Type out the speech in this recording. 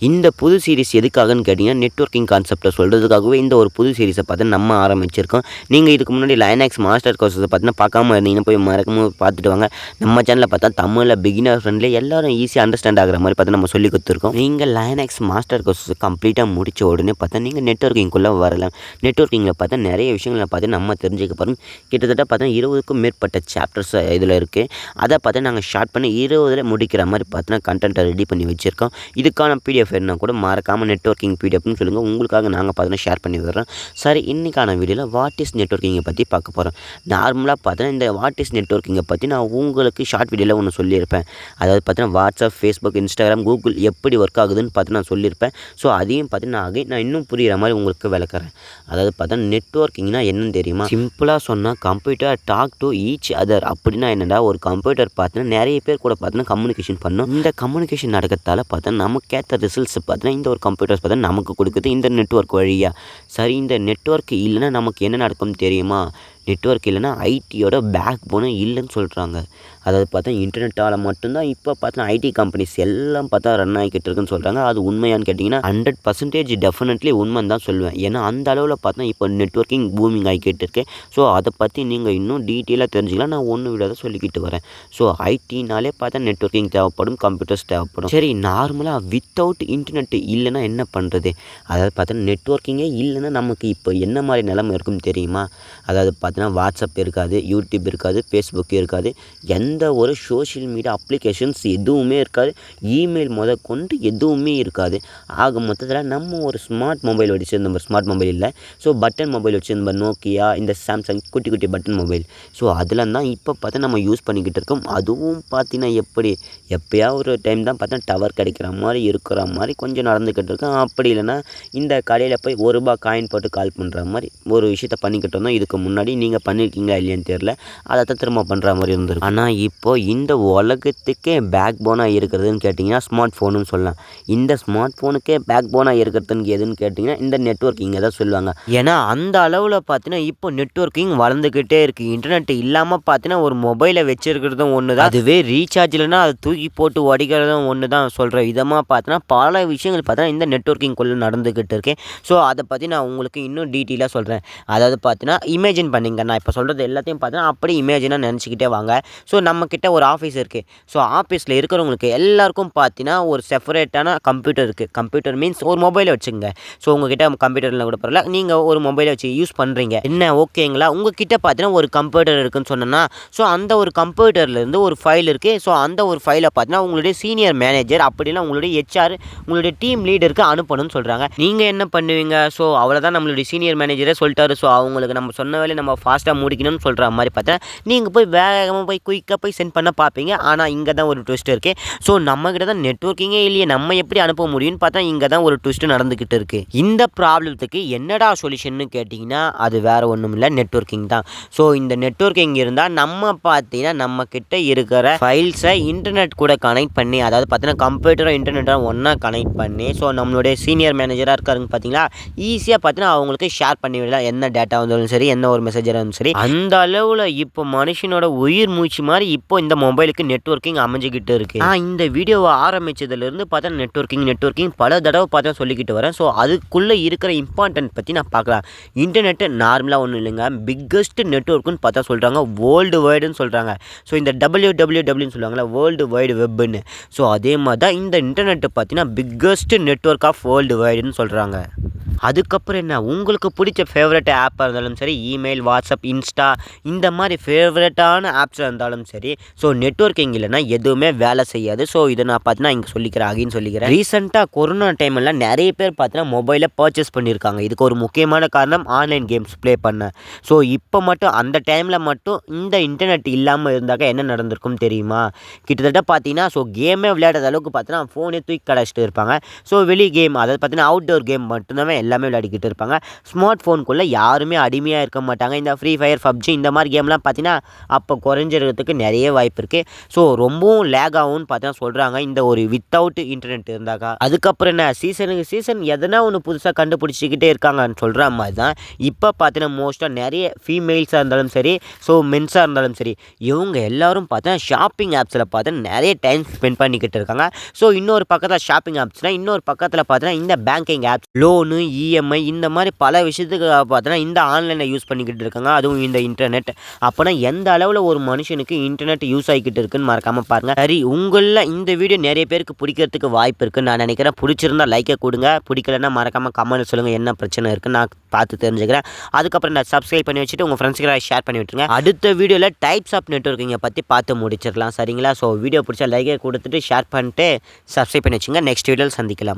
இந்த புது சீரிஸ் எதுக்காகன்னு கேட்டிங்கன்னா, நெட்வொர்க்கிங் கான்செப்ட்ட சொல்றதுக்காகவே இந்த ஒரு புது சீரிஸை பார்த்து நம்ம ஆரம்பிச்சிருக்கோம். நீங்க இதுக்கு முன்னாடி லைனாக்ஸ் மாஸ்டர் கோர்ஸஸ பார்த்தீங்கன்னா, பார்க்காம இருந்தீங்கன்னா போய் மறக்காம பார்த்துட்டு வாங்க. நம்ம சேனல்ல பார்த்தா தமிழ்ல பிகினர் ஃப்ரெண்ட்லி எல்லாரும் ஈஸியா அண்டர்ஸ்டாண்ட் ஆகுற மாரி பார்த்து நம்ம சொல்லிக் குடுத்துருக்கோம். நீங்க லைனாக்ஸ் மாஸ்டர் கோர்ஸஸ் கம்ப்ளீட்டா முடிச்ச உடனே பார்த்தா, நீங்க நெட்வொர்க்கிங்குள்ள வரலாம். நெட்வொர்க்கிங்கில பார்த்தா நெறைய விஷயங்கள பார்த்து நம்ம தெரிஞ்சுக்க போறோம். கிட்டத்தட்ட பார்த்தா 20க்கும் மேற்பட்ட சாப்டர்ஸ் இதில இருக்கு. அத பார்த்து நாங்க ஷார்ட் பண்ணி 20ல முடிக்கிற மாரி பார்த்தீங்கன்னா, கன்டென்ட்ட ரெடி பண்ணி வச்சிருக்கோம். இதுக்கான பிடிஎஃப் வேணும்னா கூட மறக்காம நெட்வொர்க்கிங் பிடிஎஃப்னு சொல்லுங்க. உங்களுக்காக நாங்க பார்த்தீங்கன்னா ஷேர் பண்ணி விடுறோம். சரி, இன்னைக்கான வீடியோல வாட் இஸ் நெட்வொர்க்கிங்க பத்தி பார்க்க போறோம். நார்மலா பார்த்தீங்கன்னா இந்த வாட் இஸ் நெட்வொர்க்கிங்க பத்தி நான் உங்களுக்கு ஷார்ட் வீடியோல ஒண்ணு சொல்லியிருப்பேன். அதாவது பார்த்தீங்கன்னா WhatsApp, Facebook, Instagram, Google எப்படி ஒர்க் ஆகுதுன்னு பார்த்து நான் சொல்லியிருப்பேன். ஸோ அதையும் பார்த்து நான் இன்னும் புரியிற மாதிரி உங்களுக்கு விளக்குறேன். அதாவது பார்த்தா நெட்வொர்க்கிங்னா என்னன்னு தெரியுமா? சிம்பிளா சொன்னா computer talk to each other. அப்படின்னா என்னடா, ஒரு கம்ப்யூட்டர் பார்த்தீங்கன்னா நிறைய பேர் கூட பார்த்தீங்கன்னா கம்யூனிகேஷன் பண்ணும். இந்த கம்யூனிகேஷன் நடக்கிறதால பார்த்தா நமக்கேற்ற ரிசல்ட்ஸ் பார்த்தீங்கன்னா இந்த ஒரு கம்ப்யூட்டர்ஸ் பார்த்தா நமக்கு கொடுக்குது இந்த நெட்வொர்க் வழியா. சரி, இந்த நெட்வொர்க் இல்லைன்னா நமக்கு என்ன நடக்கும்னு தெரியுமா? நெட்வொர்க் இல்லைன்னா ஐடியோட பேக் போனே இல்லைன்னு சொல்கிறாங்க. அதாவது பார்த்தா இன்டர்நெட்டால் மட்டும்தான் இப்போ பார்த்தா ஐடி கம்பெனிஸ் எல்லாம் பார்த்தா ரன் ஆகிக்கிட்டு இருக்குன்னு சொல்கிறாங்க. அது உண்மையான்னு கேட்டிங்கன்னா 100% டெஃபினெட்லி உண்மைன்னு தான் சொல்லுவேன். ஏன்னா அந்த அளவில் பார்த்தா இப்போ நெட்வொர்க்கிங் பூமிங் ஆகிக்கிட்டு இருக்கு. ஸோ அதை பற்றி நீங்கள் இன்னும் டீட்டெயிலாக தெரிஞ்சுக்கலாம். நான் ஒன்று விடாத சொல்லிக்கிட்டு வரேன். ஸோ ஐடினாலே பார்த்தா நெட்வொர்க்கிங் தேவைப்படும், கம்ப்யூட்டர்ஸ் தேவைப்படும். சரி, நார்மலாக வித்தவுட் இன்டர்நெட் இல்லைன்னா என்ன பண்ணுறது? அதாவது பார்த்தா நெட்வொர்க்கிங்கே இல்லைன்னா நமக்கு இப்போ என்ன மாதிரி நிலைமை இருக்குன்னு தெரியுமா? அதாவது பார்த்தீங்கன்னா வாட்ஸ்அப் இருக்காது, யூடியூப் இருக்காது, ஃபேஸ்புக் இருக்காது, எந்த ஒரு சோஷியல் மீடியா அப்ளிகேஷன்ஸ் எதுவுமே இருக்காது, இமெயில் கொண்டு எதுவுமே இருக்காது. ஆக மொத்தத்தில் நம்ம ஒரு ஸ்மார்ட் மொபைல் வச்சுருந்த ஸ்மார்ட் மொபைல் இல்லை, ஸோ பட்டன் மொபைல் வச்சுருந்த நோக்கியா, இந்த சாம்சங் குட்டி குட்டி பட்டன் மொபைல், ஸோ அதில் தான் இப்போ பார்த்தா நம்ம யூஸ் பண்ணிக்கிட்டு இருக்கோம். அதுவும் பார்த்தீங்கன்னா எப்போயா ஒரு டைம் தான் பார்த்தா டவர் கிடைக்கிற மாதிரி இருக்கிற மாதிரி கொஞ்சம் நடந்துக்கிட்டு இருக்கோம். அப்படி இல்லைன்னா இந்த கடையில் போய் ₹1 காயின் போட்டு கால் பண்ணுற மாதிரி ஒரு விஷயத்த பண்ணிக்கிட்டு இருந்தோம். இதுக்கு முன்னாடி நீங்கள் பண்ணியிருக்கீங்களா இல்லையான்னு தெரியல, அதை தான் திரும்ப பண்ணுற மாதிரி இருந்திருக்கும். ஆனால் இப்போது இந்த உலகத்துக்கே பேக் போனாக இருக்கிறதுன்னு கேட்டிங்கன்னா ஸ்மார்ட் ஃபோனுன்னு சொல்லலாம். இந்த ஸ்மார்ட் ஃபோனுக்கே பேக் போனாக இருக்கிறதுன்னு எதுன்னு கேட்டிங்கன்னா இந்த நெட்வொர்க்கிங்கை தான் சொல்லுவாங்க. ஏன்னா அந்த அளவில் பார்த்தீங்கன்னா இப்போ நெட்வொர்க்கிங் வளர்ந்துக்கிட்டே இருக்குது. இன்டர்நெட் இல்லாமல் பார்த்தீங்கன்னா ஒரு மொபைலை வச்சுருக்கிறதும் ஒன்று தான், அதுவே ரீசார்ஜ் இல்லைன்னா அதை தூக்கி போட்டு உடைக்கிறதும் ஒன்று தான். சொல்கிற விதமாக பார்த்தீங்கன்னா பல விஷயங்கள் பார்த்தீங்கன்னா இந்த நெட்வொர்க்கிங்குள்ளே நடந்துக்கிட்டு இருக்கேன். ஸோ அதை பற்றி நான் உங்களுக்கு இன்னும் டீட்டெயிலாக சொல்கிறேன். அதாவது பார்த்தீங்கன்னா இமேஜின் பண்ணிங்க, நான் இப்போ சொல்கிறது எல்லாத்தையும் பார்த்தீங்கன்னா அப்படி இமேஜினாக நினச்சிக்கிட்டே வாங்க. ஸோ நம்மக்கிட்ட ஒரு ஆஃபீஸ் இருக்குது. ஸோ ஆஃபீஸில் இருக்கிறவங்களுக்கு எல்லாருக்கும் பார்த்தீங்கன்னா ஒரு செப்பரேட்டான கம்ப்யூட்டர் இருக்குது. கம்ப்யூட்டர் மீன்ஸ் ஒரு மொபைலை வச்சுங்க. ஸோ உங்ககிட்ட கம்ப்யூட்டரில் கூட பரவாயில்ல, நீங்கள் ஒரு மொபைலை வச்சு யூஸ் பண்ணுறீங்க, என்ன ஓகேங்களா? உங்ககிட்ட பார்த்தீங்கன்னா ஒரு கம்ப்யூட்டர் இருக்குதுன்னு சொன்னோன்னா, ஸோ அந்த ஒரு கம்ப்யூட்டர்லேருந்து ஒரு ஃபைல் இருக்குது. ஸோ அந்த ஒரு ஃபைலை பார்த்தீங்கன்னா உங்களுடைய சீனியர் மேனேஜர் அப்படின்னா உங்களுடைய HR, உங்களுடைய டீம் லீடருக்கு அனுப்பணும்னு சொல்கிறாங்க. நீங்கள் என்ன பண்ணுவீங்க? ஸோ அவ்வளோதான், நம்மளுடைய சீனியர் மேனேஜரே சொல்லிட்டாரு, ஸோ அவங்களுக்கு நம்ம சொன்ன வேலையை நம்ம ஃபாஸ்ட்டாக முடிக்கணும்னு சொல்கிற மாதிரி பார்த்தா நீங்கள் போய் வேகமாக போய் குயிக்காக போய் சென்ட் பண்ண பார்ப்பீங்க. ஆனால் இங்கே தான் ஒரு ட்விஸ்ட் இருக்குது. ஸோ நம்மக்கிட்ட தான் நெட்வொர்க்கிங்கே இல்லையே, நம்ம எப்படி அனுப்ப முடியும்னு பார்த்தா இங்கே தான் ஒரு ட்விஸ்ட் நடந்துக்கிட்டு இருக்குது. இந்த ப்ராப்ளத்துக்கு என்னடா சொல்யூஷன்னு கேட்டிங்கன்னா அது வேறு ஒன்றும் இல்லை, நெட்வொர்க்கிங் தான். ஸோ இந்த நெட்வொர்க்கிங் இருந்தால் நம்ம பார்த்தீங்கன்னா நம்மக்கிட்ட இருக்கிற ஃபைல்ஸை இன்டர்நெட் கூட கனெக்ட் பண்ணி, அதாவது பார்த்தீங்கன்னா கம்ப்யூட்டரை இன்டர்நெட்டாக ஒன்றா கனெக்ட் பண்ணி, ஸோ நம்மளுடைய சீனியர் மேனேஜராக இருக்காருங்க பார்த்தீங்களா, ஈஸியாக பார்த்தீங்கன்னா அவங்களுக்கு ஷேர் பண்ணி விடலாம். என்ன டேட்டா வந்தாலும் சரி, என்ன ஒரு மெசேஜராக இருந்தாலும் சரி. அந்த அளவில் இப்போ மனுஷனோட உயிர் மூச்சு மாதிரி இப்போ இந்த மொபைலுக்கு நெட்வொர்க்கிங் அமைஞ்சிக்கிட்டு இருக்கு. நான் இந்த வீடியோவை ஆரம்பிச்சதுலேருந்து பார்த்தா நெட்வொர்க்கிங் பல தடவை பார்த்தா சொல்லிக்கிட்டு வரேன். ஸோ அதுக்குள்ளே இருக்கிற இம்பார்ட்டன்ட் பற்றி நான் பார்க்கலாம். இன்டர்நெட்டு நார்மலாக ஒன்றும் இல்லைங்க, பிக்கஸ்ட் நெட்வொர்க்குன்னு பார்த்தா சொல்கிறாங்க, வேர்ல்டு வைடுன்னு சொல்கிறாங்க. ஸோ இந்த WWWன்னு சொல்லுவாங்களா, வேர்ல்டு வைடு வெப்புன்னு. ஸோ அதே மாதிரி தான் இந்த இன்டர்நெட்டை பார்த்தீங்கன்னா பிக்கஸ்ட் நெட்வொர்க் ஆஃப் வேர்ல்டு வைடுன்னு சொல்கிறாங்க. அதுக்கப்புறம் என்ன, உங்களுக்கு பிடிச்ச ஃபேவரட் ஆப்பாக இருந்தாலும் சரி, இமெயில், வாட்ஸ்அப், இன்ஸ்டா, இந்த மாதிரி ஃபேவரட்டான ஆப்ஸாக இருந்தாலும் சரி, ஸோ நெட்வொர்க்கிங் இல்லைன்னா எதுவுமே வேலை செய்யாது. ஸோ இதை நான் பார்த்தீங்கன்னா இங்கே சொல்லிக்கிறேன். ரீசெண்டாக கொரோனா டைம்லாம் நிறைய பேர் பார்த்தீங்கன்னா மொபைலை பர்ச்சேஸ் பண்ணியிருக்காங்க. இதுக்கு ஒரு முக்கியமான காரணம் ஆன்லைன் கேம்ஸ் ப்ளே பண்ண. ஸோ இப்போ மட்டும் அந்த டைமில் மட்டும் இந்த இன்டர்நெட் இல்லாமல் இருந்தாக்க என்ன நடந்திருக்கும் தெரியுமா? கிட்டத்தட்ட பார்த்தீங்கன்னா ஸோ கேமே விளையாடுற அளவுக்கு பார்த்தீங்கன்னா ஃபோனே தூக்கி கடைச்சிட்டு இருப்பாங்க. ஸோ வெளி கேம், அதாவது பார்த்தீங்கன்னா அவுட்டோர் கேம் மட்டும்தான் எல்லாமே விளையாடிக்கிட்டு இருப்பாங்க. ஸ்மார்ட் ஃபோனுக்குள்ளே யாருமே அடிமையாக இருக்க மாட்டாங்க. இந்த ஃப்ரீ ஃபயர், பப்ஜி இந்த மாதிரி கேம்லாம் பார்த்தீங்கன்னா அப்போ குறைஞ்சிறதுக்கு நிறைய வாய்ப்பு இருக்குது. ஸோ ரொம்பவும் லேக் ஆகும்னு பார்த்தீங்கன்னா சொல்கிறாங்க இந்த ஒரு வித்தவுட் இன்டர்நெட் இருந்தாக்கா. அதுக்கப்புறம் என்ன சீசனுக்கு சீசன் எதனா ஒன்று புதுசாக கண்டுபிடிச்சிக்கிட்டே இருக்காங்கன்னு சொல்கிற மாதிரி தான் இப்போ பார்த்தீங்கன்னா மோஸ்ட்டாக நிறைய ஃபீமேல்ஸாக இருந்தாலும் சரி, ஸோ மென்ஸாக இருந்தாலும் சரி, இவங்க எல்லாரும் பார்த்தீங்கன்னா ஷாப்பிங் ஆப்ஸில் பார்த்தீங்கன்னா நிறைய டைம் ஸ்பெண்ட் பண்ணிக்கிட்டு இருக்காங்க. ஸோ இன்னொரு பக்கத்தில் ஷாப்பிங் ஆப்ஸ்னால் இன்னொரு பக்கத்தில் பார்த்தீங்கன்னா இந்த பேங்கிங் ஆப்ஸ், லோனு, இஎம்ஐ இந்த மாதிரி பல விஷயத்துக்கு பார்த்தீங்கன்னா இந்த ஆன்லைனில் யூஸ் பண்ணிக்கிட்டு இருக்காங்க. அதுவும் இந்த இன்டர்நெட் அப்போனா எந்த அளவில் ஒரு மனுஷனுக்கு இன்டர்நெட் யூஸ் ஆகிக்கிட்டு இருக்குன்னு மறக்காமல் பாருங்கள். சரி, உங்களில் இந்த வீடியோ நிறைய பேருக்கு பிடிக்கிறதுக்கு வாய்ப்பு இருக்குன்னு நான் நினைக்கிறேன். பிடிச்சிருந்தா லைக்கை கொடுங்க, பிடிக்கலன்னா மறக்காமல் கமெண்ட் சொல்லுங்கள் என்ன பிரச்சனை இருக்குன்னு நான் பார்த்து தெரிஞ்சுக்கிறேன். அதுக்கப்புறம் நான் சப்ஸ்கிரைப் பண்ணி வச்சுட்டு உங்கள் ஃப்ரெண்ட்ஸுக்கு ஷேர் பண்ணி விட்டுருங்க. அடுத்த வீடியோவில் டைப்ஸ் ஆஃப் நெட்வொர்க்கிங்கை பற்றி பார்த்து முடிச்சிடலாம். சரிங்களா? ஸோ வீடியோ பிடிச்சா லைக்கை கொடுத்துட்டு ஷேர் பண்ணிட்டு சப்ஸ்கிரைப் பண்ணி வச்சுங்க. நெக்ஸ்ட் வீடியோவில் சந்திக்கலாம்.